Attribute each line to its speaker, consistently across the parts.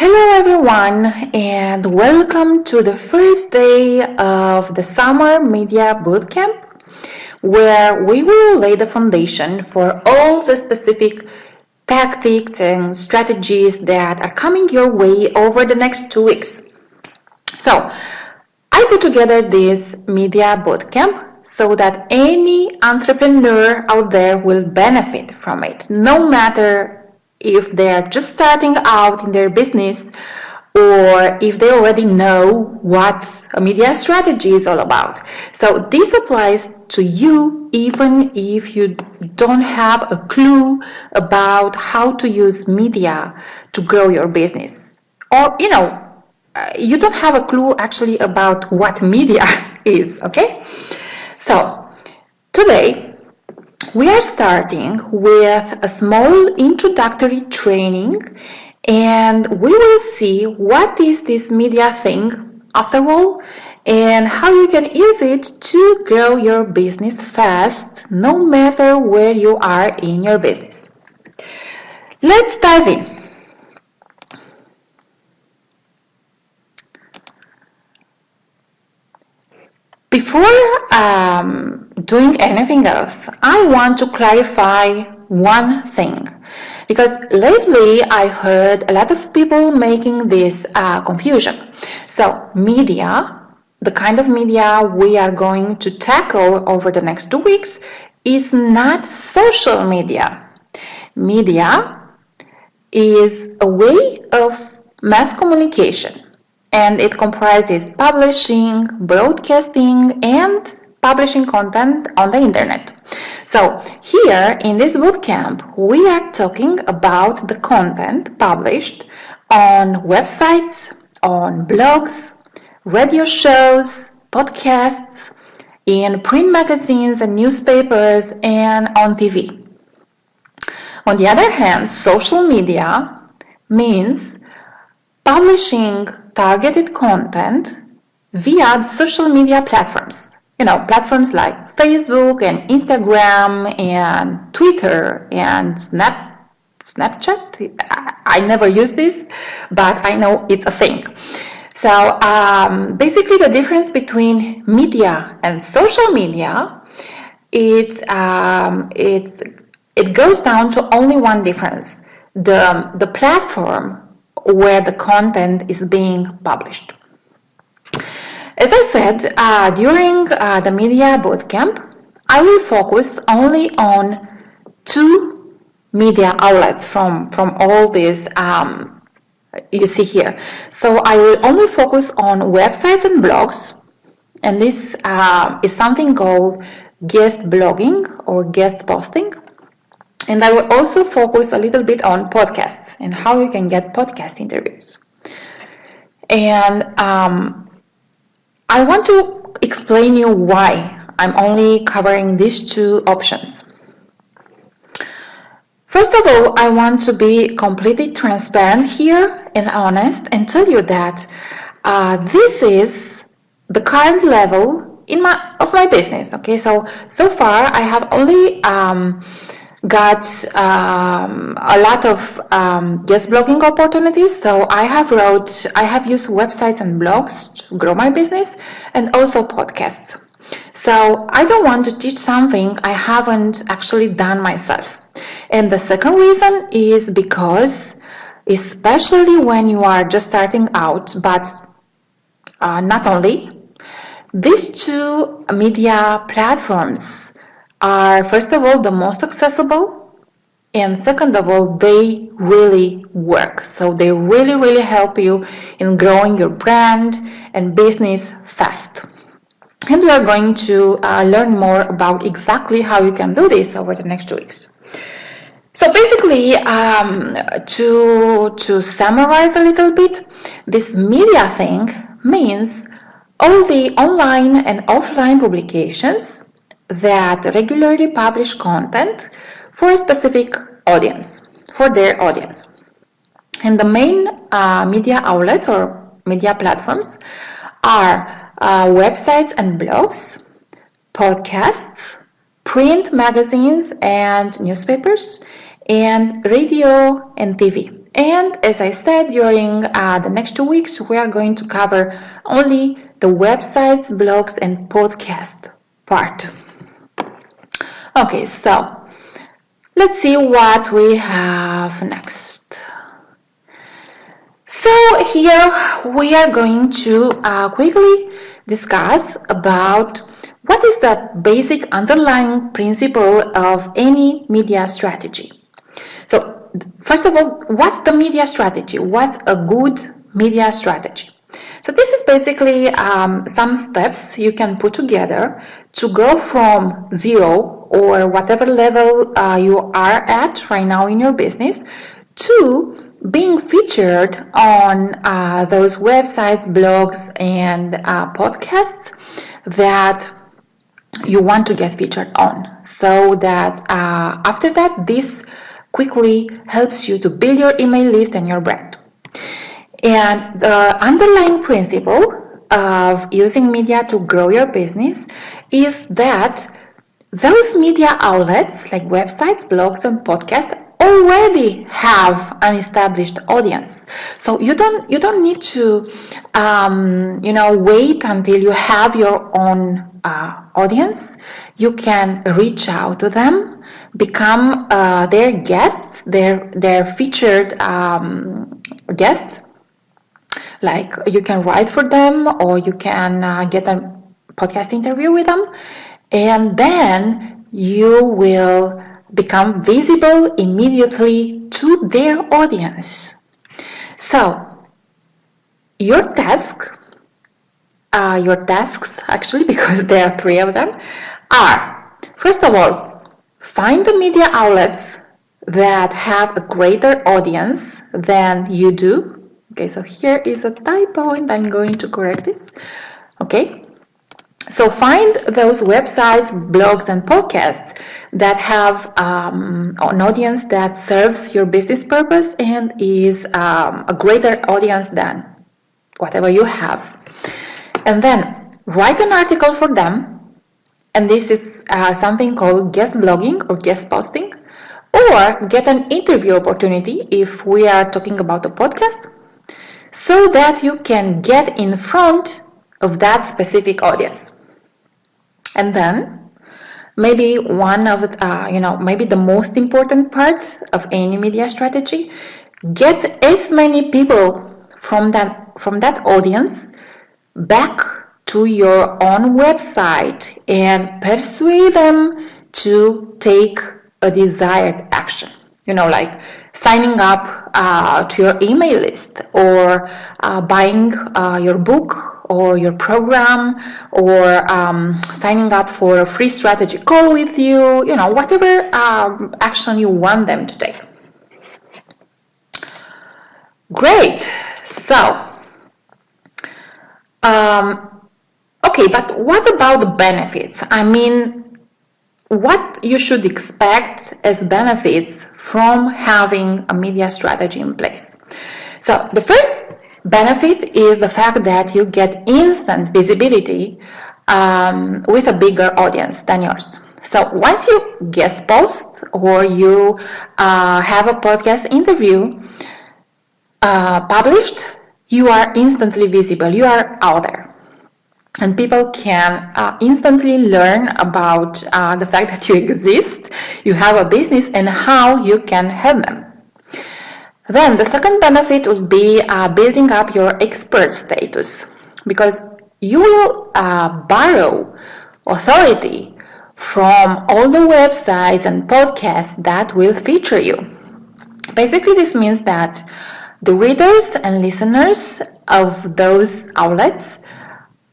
Speaker 1: Hello everyone and welcome to the first day of the Summer Media Bootcamp, where we will lay the foundation for all the specific tactics and strategies that are coming your way over the next 2 weeks. So I put together this media bootcamp so that any entrepreneur out there will benefit from it, no matter if they're just starting out in their business or if they already know what a media strategy is all about. So this applies to you even if you don't have a clue about how to use media to grow your business. Or, you don't have a clue actually about what media is, okay? So, today we are starting with a small introductory training and we will see what is this media thing after all and how you can use it to grow your business fast no matter where you are in your business. Let's dive in. Before doing anything else, I want to clarify one thing because lately I've heard a lot of people making this confusion. So media, the kind of media we are going to tackle over the next 2 weeks is not social media. Media is a way of mass communication. And it comprises publishing, broadcasting, and publishing content on the internet. So here in this bootcamp, we are talking about the content published on websites, on blogs, radio shows, podcasts, in print magazines and newspapers, and on TV. On the other hand, social media means publishing targeted content via the social media platforms. Platforms like Facebook and Instagram and Twitter and Snapchat. I never use this, but I know it's a thing. So basically the difference between media and social media, it goes down to only one difference. The platform where the content is being published. As I said, during the media bootcamp, I will focus only on two media outlets from all these you see here. So I will only focus on websites and blogs, and this is something called guest blogging or guest posting. And I will also focus a little bit on podcasts and how you can get podcast interviews. And I want to explain you why I'm only covering these two options. First of all, I want to be completely transparent here and honest and tell you that this is the current level of my business. Okay, so far I have only got a lot of guest blogging opportunities. So I have used websites and blogs to grow my business and also podcasts. So I don't want to teach something I haven't actually done myself. And the second reason is because, especially when you are just starting out, but not only, these two media platforms are, first of all, the most accessible, and second of all, they really work. So they really help you in growing your brand and business fast. And we are going to learn more about exactly how you can do this over the next 2 weeks. So basically, to summarize a little bit, this media thing means all the online and offline publications that regularly publish content for a specific audience, for their audience. And the main media outlets or media platforms are websites and blogs, podcasts, print magazines and newspapers, and radio and TV. And as I said, during the next 2 weeks, we are going to cover only the websites, blogs, and podcast part. Okay, so let's see what we have next. So here we are going to quickly discuss about what is the basic underlying principle of any media strategy. So first of all, what's the media strategy? What's a good media strategy? So this is basically some steps you can put together to go from zero or whatever level you are at right now in your business to being featured on those websites, blogs, and podcasts that you want to get featured on, so that after that, this quickly helps you to build your email list and your brand. And the underlying principle of using media to grow your business is that those media outlets like websites, blogs, and podcasts already have an established audience. So you don't need to wait until you have your own audience. You can reach out to them, become their guests, their featured guests. Like you can write for them, or you can get a podcast interview with them, and then you will become visible immediately to their audience. So your tasks actually, because there are 3 of them, are, first of all, find the media outlets that have a greater audience than you do. Okay, so here is a typo and I'm going to correct this. Okay, so find those websites, blogs, and podcasts that have an audience that serves your business purpose and is a greater audience than whatever you have. And then write an article for them, and this is something called guest blogging or guest posting, or get an interview opportunity if we are talking about a podcast, so that you can get in front of that specific audience. And then maybe maybe the most important part of any media strategy, get as many people from that audience back to your own website and persuade them to take a desired action. Like signing up to your email list, or buying your book or your program, or signing up for a free strategy call with you, whatever action you want them to take. Great. So, okay, but what about the benefits? I mean, what you should expect as benefits from having a media strategy in place. So the first benefit is the fact that you get instant visibility with a bigger audience than yours. So once you guest post or you have a podcast interview published, you are instantly visible. You are out there. And people can instantly learn about the fact that you exist, you have a business, and how you can help them. Then the second benefit would be building up your expert status, because you will borrow authority from all the websites and podcasts that will feature you. Basically, this means that the readers and listeners of those outlets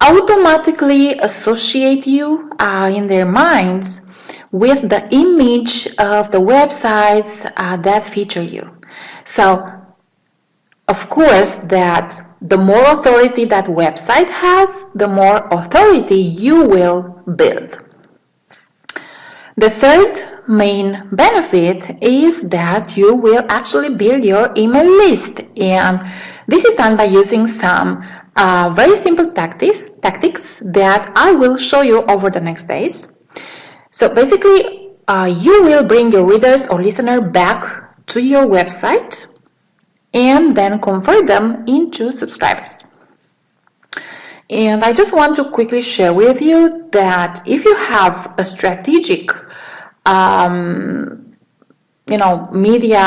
Speaker 1: automatically associate you in their minds with the image of the websites that feature you. So, of course, that the more authority that website has, the more authority you will build. The third main benefit is that you will actually build your email list, and this is done by using some very simple tactics that I will show you over the next days. So basically, you will bring your readers or listener back to your website and then convert them into subscribers. And I just want to quickly share with you that if you have a strategic media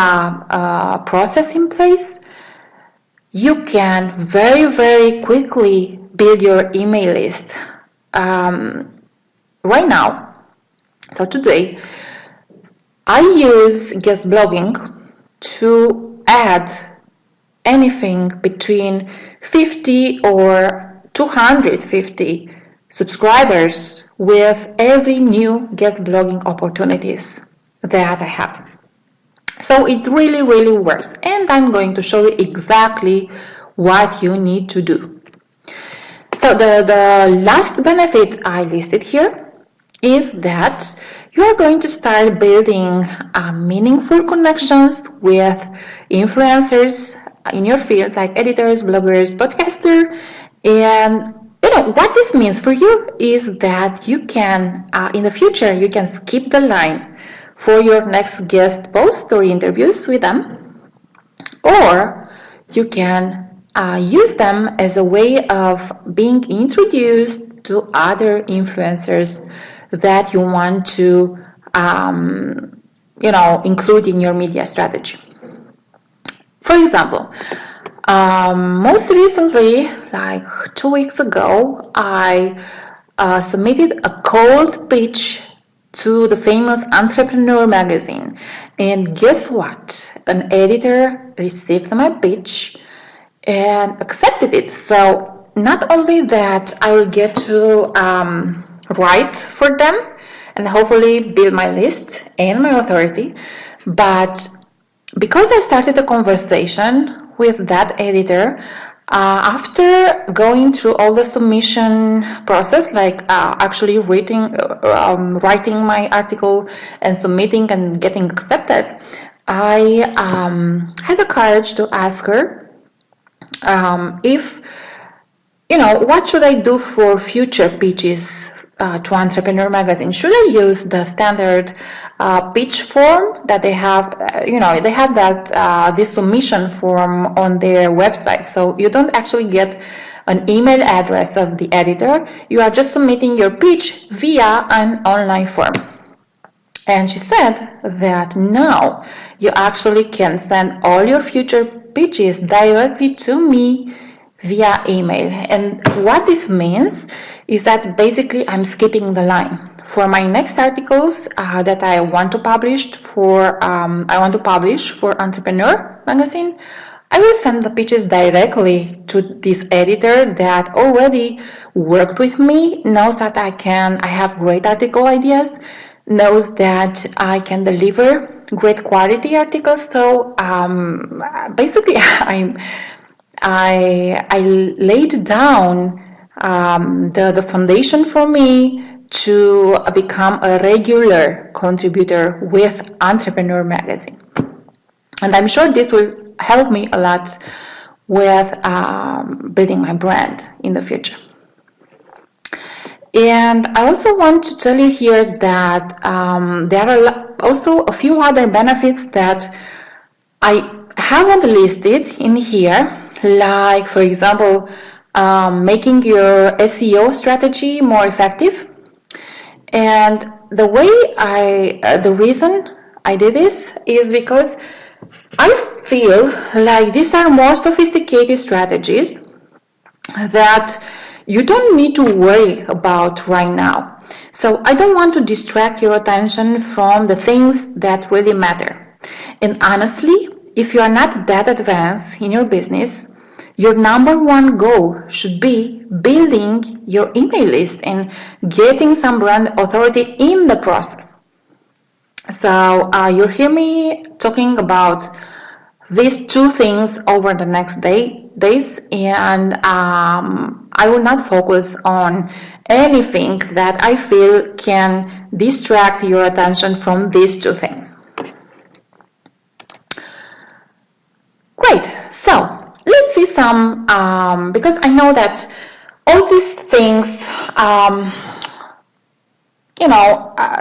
Speaker 1: process in place, you can very quickly build your email list right now. So today I use guest blogging to add anything between 50 or 250 subscribers with every new guest blogging opportunities that I have. So it really works, and I'm going to show you exactly what you need to do. So the last benefit I listed here is that you are going to start building meaningful connections with influencers in your field, like editors, bloggers, podcasters. And what this means for you is that you can, in the future, you can skip the line for your next guest post or interviews with them, or you can use them as a way of being introduced to other influencers that you want to include in your media strategy. For example, most recently, like 2 weeks ago, I submitted a cold pitch to the famous Entrepreneur magazine, and guess what? An editor received my pitch and accepted it. So not only that I will get to write for them and hopefully build my list and my authority, but because I started a conversation with that editor, after going through all the submission process, like actually writing my article and submitting and getting accepted, I had the courage to ask her if, what should I do for future pitches to Entrepreneur magazine? Should I use the standard pitch form that they have? They have that this submission form on their website, so you don't actually get an email address of the editor. You are just submitting your pitch via an online form. And she said that now you actually can send all your future pitches directly to me via email. And what this means is that basically I'm skipping the line. For my next articles that I want to publish for Entrepreneur magazine, I will send the pitches directly to this editor that already worked with me, knows that I have great article ideas, knows that I can deliver great quality articles. So basically I laid down the foundation for me to become a regular contributor with Entrepreneur magazine. And I'm sure this will help me a lot with building my brand in the future. And I also want to tell you here that there are also a few other benefits that I haven't listed in here, like, for example, making your SEO strategy more effective. And the reason I did this is because I feel like these are more sophisticated strategies that you don't need to worry about right now. So I don't want to distract your attention from the things that really matter. And honestly, if you are not that advanced in your business, your number one goal should be building your email list and getting some brand authority in the process. So you'll hear me talking about these two things over the next days, and I will not focus on anything that I feel can distract your attention from these two things. Great, so let's see some, because I know that all these things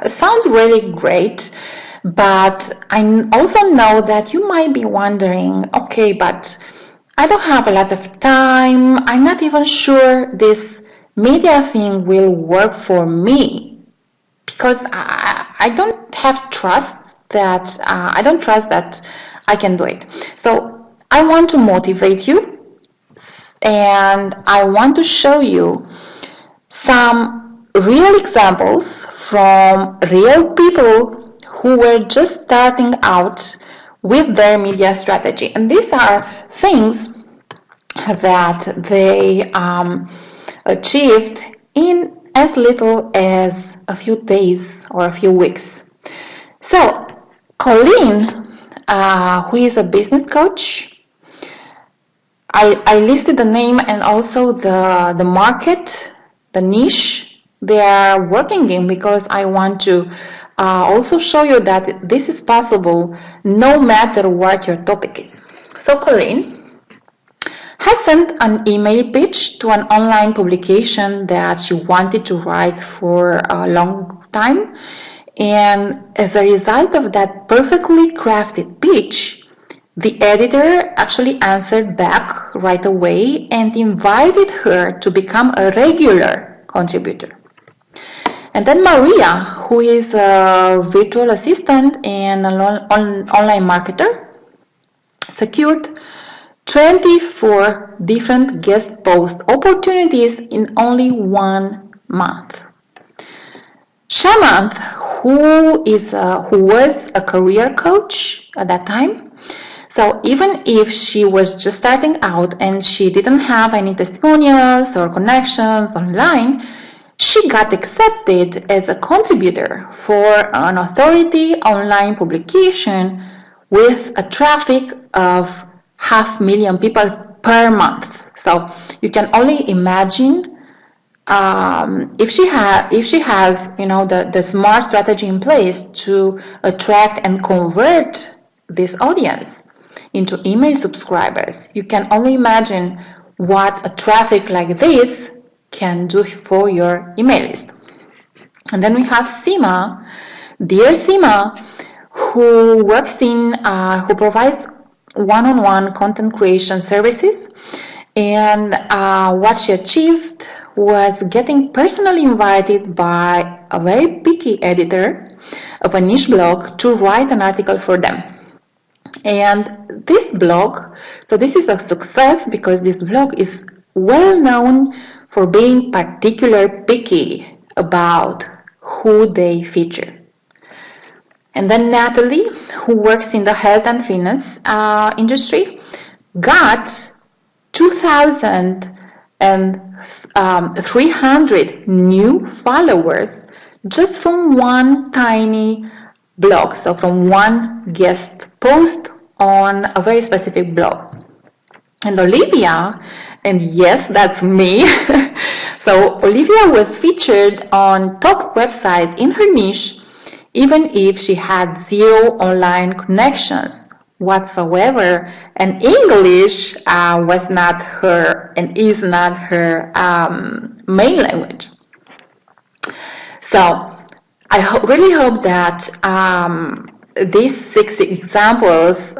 Speaker 1: sound really great, But I also know that you might be wondering, okay, but I don't have a lot of time. I'm not even sure this media thing will work for me because I don't have trust that I don't trust that I can do it. So I want to motivate you, and I want to show you some real examples from real people who were just starting out with their media strategy. And these are things that they achieved in as little as a few days or a few weeks. So, Colleen, who is a business coach, I listed the name and also the market, the niche they are working in, because I want to also show you that this is possible no matter what your topic is. So Colleen has sent an email pitch to an online publication that she wanted to write for a long time, and as a result of that perfectly crafted pitch, the editor actually answered back right away and invited her to become a regular contributor. And then Maria, who is a virtual assistant and an online marketer, secured 24 different guest post opportunities in only 1 month. Shamant, who was a career coach at that time, so even if she was just starting out and she didn't have any testimonials or connections online, she got accepted as a contributor for an authority online publication with a traffic of 500,000 people per month. So you can only imagine if she has the smart strategy in place to attract and convert this audience into email subscribers. You can only imagine what a traffic like this can do for your email list. And then we have Sima, dear Sima, who works who provides one-on-one content creation services. And what she achieved was getting personally invited by a very picky editor of a niche blog to write an article for them. And this blog, so this is a success because this blog is well known for being particularly picky about who they feature. And then Natalie, who works in the health and fitness industry, got 2,300 new followers just from one tiny blog, so from one guest post on a very specific blog. And Olivia, and yes, that's me, so Olivia was featured on top websites in her niche, even if she had 0 online connections whatsoever, and English was not her and is not her main language. So I really hope that these 6 examples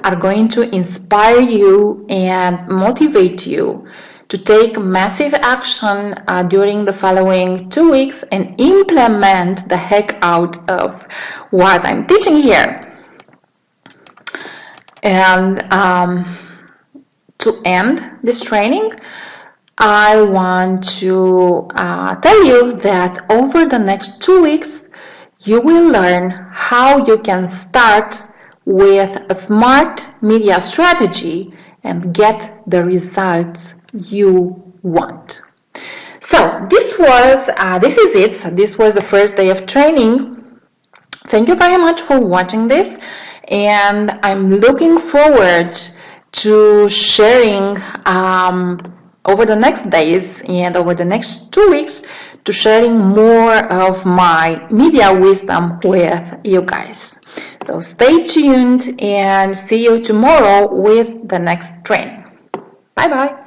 Speaker 1: are going to inspire you and motivate you to take massive action during the following 2 weeks and implement the heck out of what I'm teaching here. And to end this training, I want to tell you that over the next 2 weeks, you will learn how you can start with a smart media strategy and get the results you want. So this is it. This was the first day of training. Thank you very much for watching this, and I'm looking forward to sharing over the next days and over the next 2 weeks to sharing more of my media wisdom with you guys. So stay tuned and see you tomorrow with the next training. Bye bye.